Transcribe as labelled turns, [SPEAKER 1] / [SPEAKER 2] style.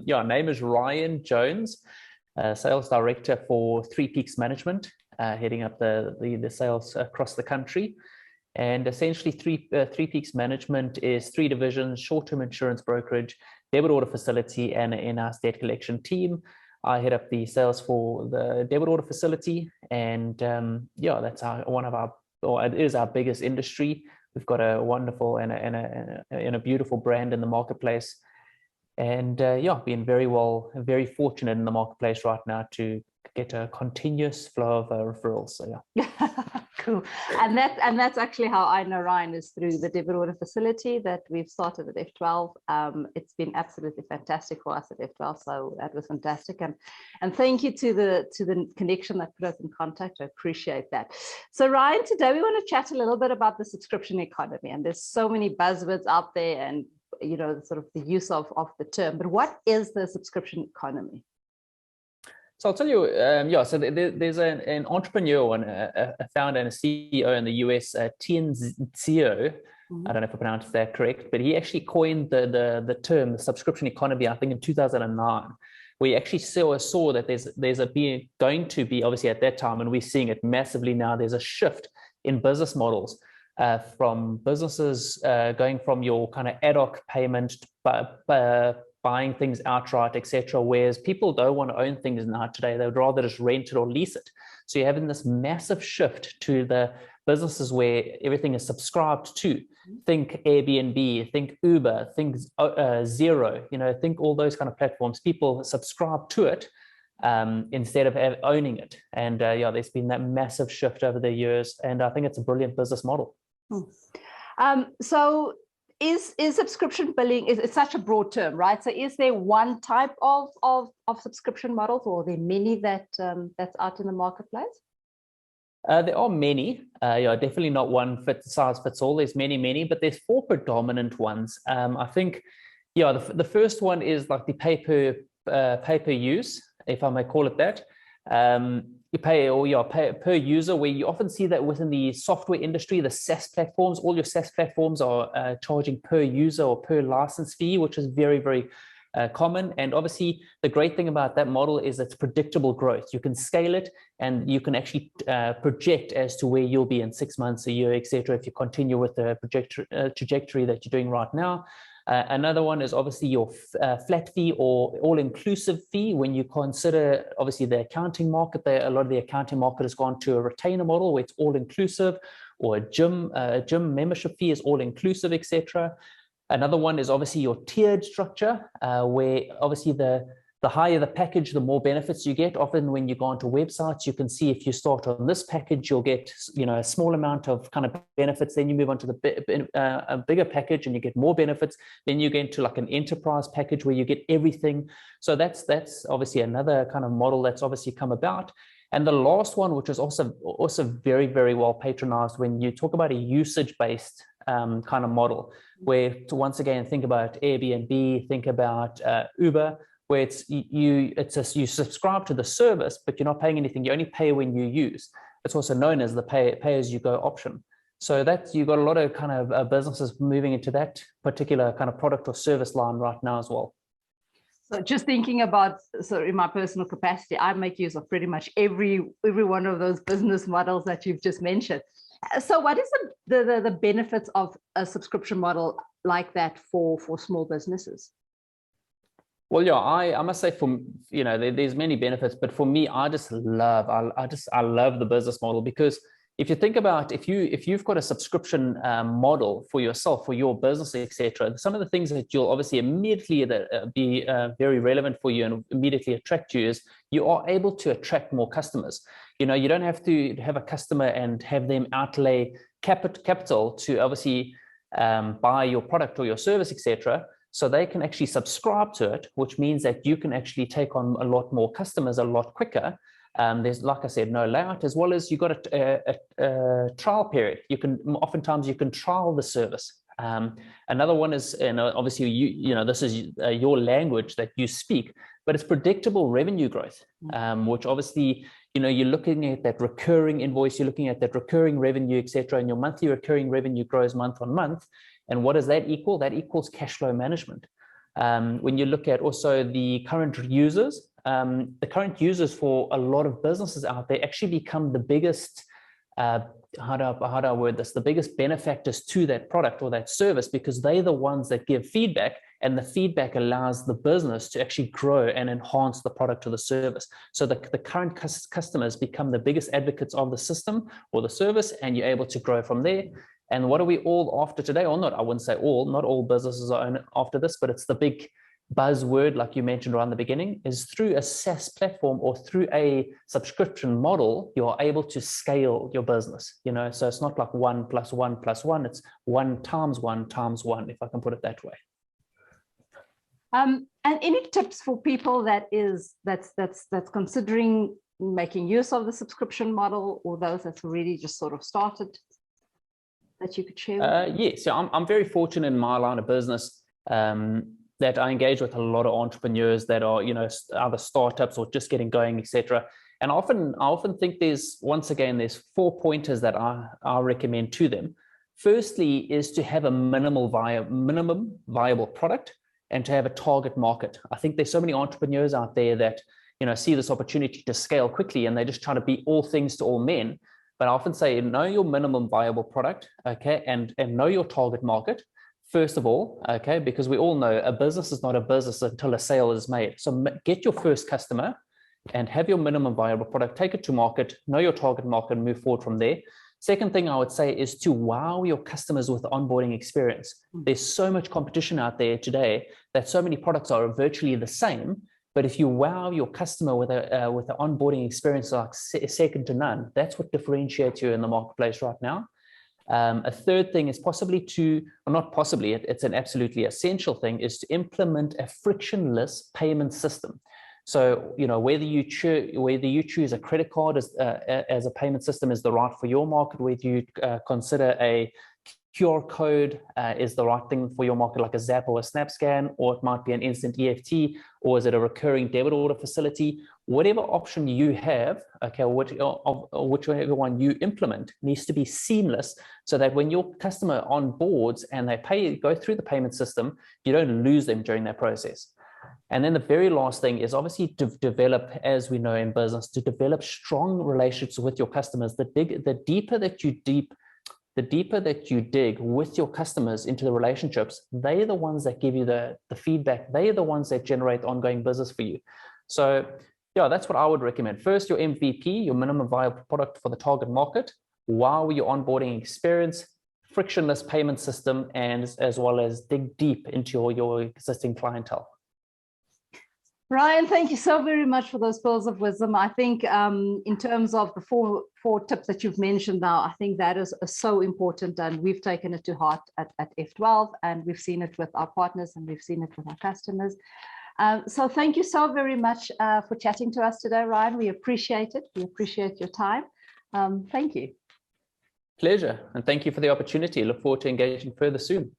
[SPEAKER 1] Yeah, name is Ryan Jones, sales director for Three Peaks Management, heading up the sales across the country. And essentially, Three Peaks Management is three divisions: short-term insurance brokerage, debit order facility, and an in-house debt collection team. I head up the sales for the debit order facility, and yeah, that's it is our biggest industry. We've got a wonderful and a beautiful brand in the marketplace. And yeah, being very fortunate in the marketplace right now to get a continuous flow of referrals. So yeah.
[SPEAKER 2] Cool. And that's actually how I know Ryan, is through the debit order facility that we've started at FTwelve. It's been absolutely fantastic for us at FTwelve, so that was fantastic. And thank you to the connection that put us in contact. I appreciate that. So Ryan, today we want to chat a little bit about the subscription economy, and there's so many buzzwords out there, and sort of the use of the term, but what is the subscription economy?
[SPEAKER 1] So I'll tell you, yeah, so there's an entrepreneur and a founder and a CEO in the US, Tien Tzuo. I don't know if I pronounced that correct, but he actually coined the term the subscription economy, I think in 2009. We actually saw that there's going to be, obviously at that time, and we're seeing it massively now, there's a shift in business models. From businesses going from your kind of ad hoc payment, buying things outright, etc., whereas people don't want to own things now today. They would rather just rent it or lease it. So you're having this massive shift to the businesses where everything is subscribed to. Think Airbnb, think Uber, think Zero, think all those kind of platforms. People subscribe to it instead of owning it. And yeah, there's been that massive shift over the years, and I think it's a brilliant business model.
[SPEAKER 2] So is subscription billing, it's such a broad term, right? So is there one type of subscription models, or are there many that's out in the marketplace?
[SPEAKER 1] There are many. Yeah, definitely not one size fits all. There's many, but there's four predominant ones. I think, yeah, the first one is like the pay per use, if I may call it that. You pay per user, where you often see that within the software industry, the SaaS platforms, all your SaaS platforms are charging per user or per license fee, which is very, very common. And obviously, the great thing about that model is it's predictable growth. You can scale it, and you can actually project as to where you'll be in 6 months, a year, etc., if you continue with the trajectory that you're doing right now. Another one is obviously your flat fee or all-inclusive fee. When you consider obviously the accounting market, a lot of the accounting market has gone to a retainer model where it's all-inclusive, or a gym membership fee is all-inclusive, etc. Another one is obviously your tiered structure, where obviously the higher the package, the more benefits you get. Often when you go onto websites, you can see if you start on this package, you'll get a small amount of kind of benefits. Then you move on to a bigger package and you get more benefits. Then you get into like an enterprise package where you get everything. So that's obviously another kind of model that's obviously come about. And the last one, which is also very, very well patronized, when you talk about a usage-based kind of model, where to once again think about Airbnb, think about Uber, where you subscribe to the service, but you're not paying anything. You only pay when you use. It's also known as the pay as you go option. So you've got a lot of kind of businesses moving into that particular kind of product or service line right now as well.
[SPEAKER 2] So just thinking about, so in my personal capacity, I make use of pretty much every one of those business models that you've just mentioned. So what is the benefits of a subscription model like that for small businesses?
[SPEAKER 1] Well, yeah, I must say, there's many benefits, but for me, I love the business model, because if you think about, if you've got a subscription model for yourself, for your business, etc., some of the things that you'll obviously immediately be very relevant for you and immediately attract you is you are able to attract more customers. You don't have to have a customer and have them outlay capital to obviously buy your product or your service, etc. So they can actually subscribe to it, which means that you can actually take on a lot more customers a lot quicker. There's, like I said, no layout, as well as you've got a trial period. Oftentimes you can trial the service. Another one is, and obviously this is your language that you speak, but it's predictable revenue growth, which obviously you're looking at that recurring invoice, you're looking at that recurring revenue, etc., and your monthly recurring revenue grows month on month. And what does that equal? That equals cash flow management. When you look at also the current users for a lot of businesses out there actually become the biggest, how do I word this, the biggest benefactors to that product or that service, because they're the ones that give feedback, and the feedback allows the business to actually grow and enhance the product or the service. So the current customers become the biggest advocates of the system or the service, and you're able to grow from there. And what are we all after today? Or not, I wouldn't say all, not all businesses are after this, but it's the big buzzword, like you mentioned around the beginning, is through a SaaS platform or through a subscription model, you're able to scale your business, you know, so it's not like 1 + 1 + 1, it's 1 × 1 × 1, if I can put it that way.
[SPEAKER 2] And any tips for people that's considering making use of the subscription model, or those that's already just sort of started, that you could share?
[SPEAKER 1] Yes, so I'm very fortunate in my line of business that I engage with a lot of entrepreneurs that are, you know, either startups or just getting going, etc. And I often think there's 4 pointers that I recommend to them. Firstly, is to have a minimum viable product and to have a target market. I think there's so many entrepreneurs out there that, you know, see this opportunity to scale quickly and they just try to be all things to all men. But I often say, know your minimum viable product, okay, and know your target market, first of all, okay, because we all know a business is not a business until a sale is made. So get your first customer and have your minimum viable product, take it to market, know your target market, and move forward from there. Second thing I would say is to wow your customers with the onboarding experience. There's so much competition out there today that so many products are virtually the same. But if you wow your customer with an onboarding experience like second to none, that's what differentiates you in the marketplace right now. A third thing is it's an absolutely essential thing, is to implement a frictionless payment system. So, you know, whether you choose a credit card as a payment system is the right for your market, whether you consider a QR code is the right thing for your market, like a Zap or a SnapScan, or it might be an instant EFT, or is it a recurring debit order facility? Whatever option you have, okay, whichever one you implement needs to be seamless, so that when your customer onboards and they go through the payment system, you don't lose them during that process. And then the very last thing is obviously to develop, as we know in business, to develop strong relationships with your customers. The deeper that you dig with your customers into the relationships, they're the ones that give you the feedback. They are the ones that generate ongoing business for you. So yeah, that's what I would recommend. First, your MVP, your minimum viable product for the target market, while your onboarding experience, frictionless payment system, and as well as dig deep into your existing clientele.
[SPEAKER 2] Ryan, thank you so very much for those pearls of wisdom. I think in terms of the four tips that you've mentioned now, I think that is so important, and we've taken it to heart at FTwelve, and we've seen it with our partners and we've seen it with our customers. So thank you so very much for chatting to us today, Ryan. We appreciate it. We appreciate your time. Thank you.
[SPEAKER 1] Pleasure, and thank you for the opportunity. Look forward to engaging further soon.